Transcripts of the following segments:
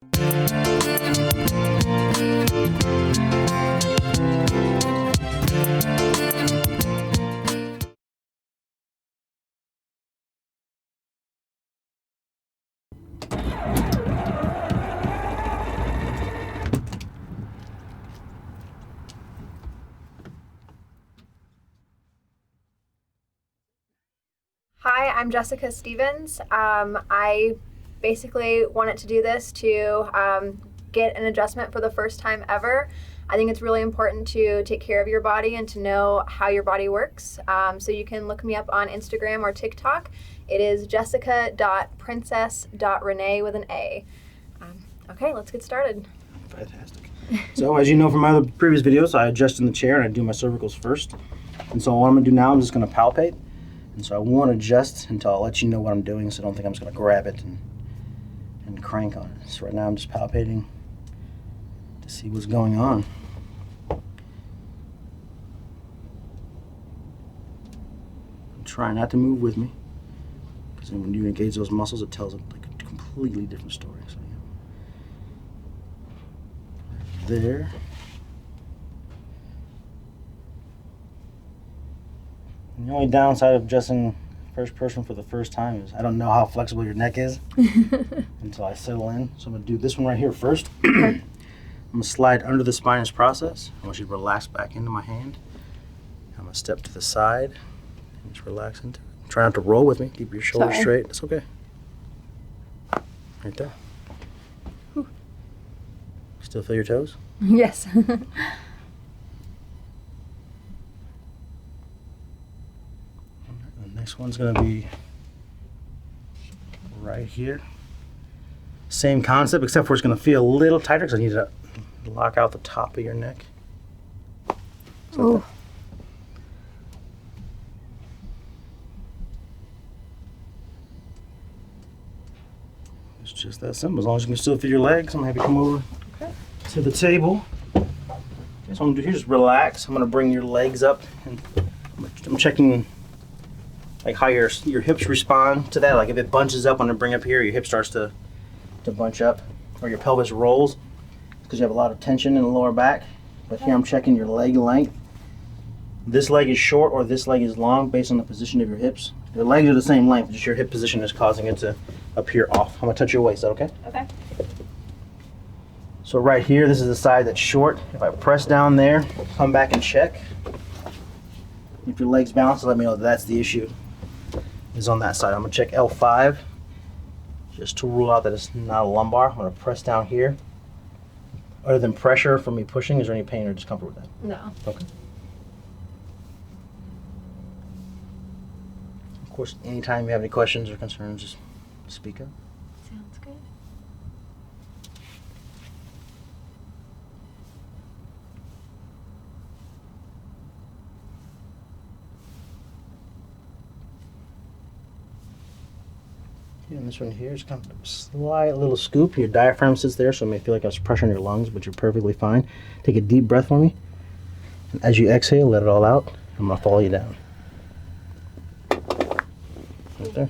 Hi, I'm Jessica Stevens. I basically wanted to do this to get an adjustment for the first time ever. I think it's really important to take care of your body and to know how your body works. So you can look me up on Instagram or TikTok. It is Jessica.Princess.Renea with an A. Okay, let's get started. Fantastic. So as you know from my other previous videos, I adjust in the chair and I do my cervicals first. And so what I'm going to do now, I'm just going to palpate. And so I won't adjust until I'll let you know what I'm doing, so don't think I'm just going to grab it and crank on it. So right now I'm just palpating to see what's going on. Try not to move with me, because when you engage those muscles, it tells like a completely different story. So yeah. There. And the only downside of adjusting first person for the first time is I don't know how flexible your neck is until I settle in. So I'm going to do this one right here first. I'm going to slide under the spinous process. I want you to relax back into my hand. I'm going to step to the side and just relax into it. Try not to roll with me. Keep your shoulders straight. That's okay. Right there. Whew. Still feel your toes? Yes. Next one's going to be right here. Same concept, except for it's going to feel a little tighter because I need to lock out the top of your neck. Ooh. It's just that simple. As long as you can still feel your legs, I'm going to have you come over to the table. Okay, so I'm going to do here is relax. I'm going to bring your legs up, and I'm checking like how your hips respond to that. Like if it bunches up when I bring up here, your hip starts to bunch up, or your pelvis rolls because you have a lot of tension in the lower back. But here I'm checking your leg length. This leg is short or this leg is long based on the position of your hips. Your legs are the same length, just your hip position is causing it to appear off. I'm gonna touch your waist, is that okay? Okay. So right here, this is the side that's short. If I press down there, come back and check. If your legs bounce, let me know that that's the issue. Is on that side. I'm going to check L5 just to rule out that it's not a lumbar. I'm going to press down here. Other than pressure from me pushing, is there any pain or discomfort with that? No. Okay. Of course, anytime you have any questions or concerns, just speak up. Sounds good. And this one here is kind of a slight little scoop. Your diaphragm sits there, so it may feel like there's pressure on your lungs, but you're perfectly fine. Take a deep breath for me. And as you exhale, let it all out. I'm going to follow you down. Right there.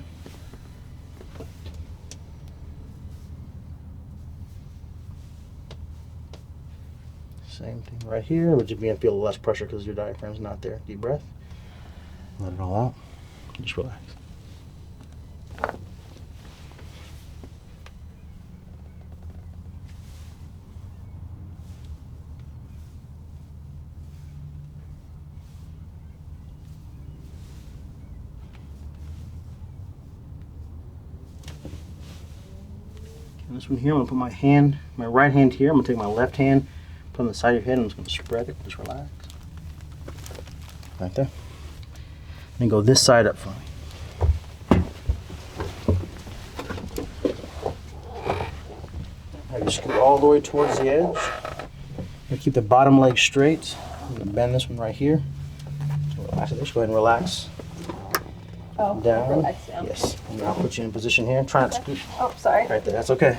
Same thing right here, but you're going to feel less pressure because your diaphragm's not there. Deep breath. Let it all out. Just relax. And this one here, I'm going to put my right hand here. I'm going to take my left hand, put it on the side of your head, and I'm just going to spread it. Just relax. Right there. And go this side up for me. Have you scoot all the way towards the edge. You keep the bottom leg straight. I'm going to bend this one right here. So relax it. Just go ahead and relax. Oh, Down. relax down. Yes. And I'll put you in position here. Try not to scoot. Oh, sorry. Right there. That's okay.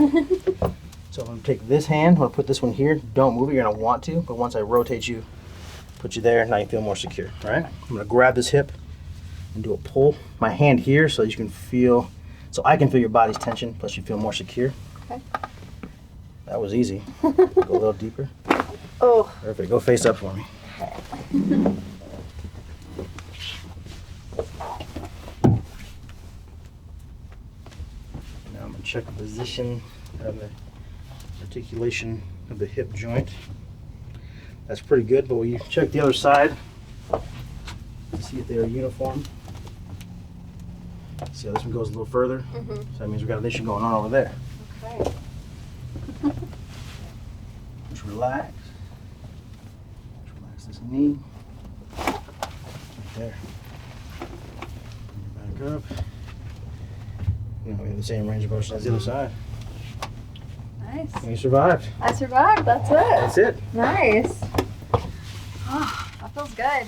So I'm going to take this hand. I'm going to put this one here. Don't move it. You're going to want to. But once I rotate you, put you there, now you feel more secure. All right? I'm going to grab this hip and do a pull. My hand here so you can feel, so I can feel your body's tension, plus you feel more secure. Okay. That was easy. Go a little deeper. Oh. Perfect. Go face up for me. Now I'm going to check the position of the articulation of the hip joint. That's pretty good, but we check the other side to see if they are uniform. See how this one goes a little further? So that means we've got an issue going on over there. Okay. Just relax. Just relax this knee. Right there. Bring it back up. Now we have the same range of motion as the other side. Nice. And you survived. I survived. That's it. That's it. Nice. Oh, that feels good.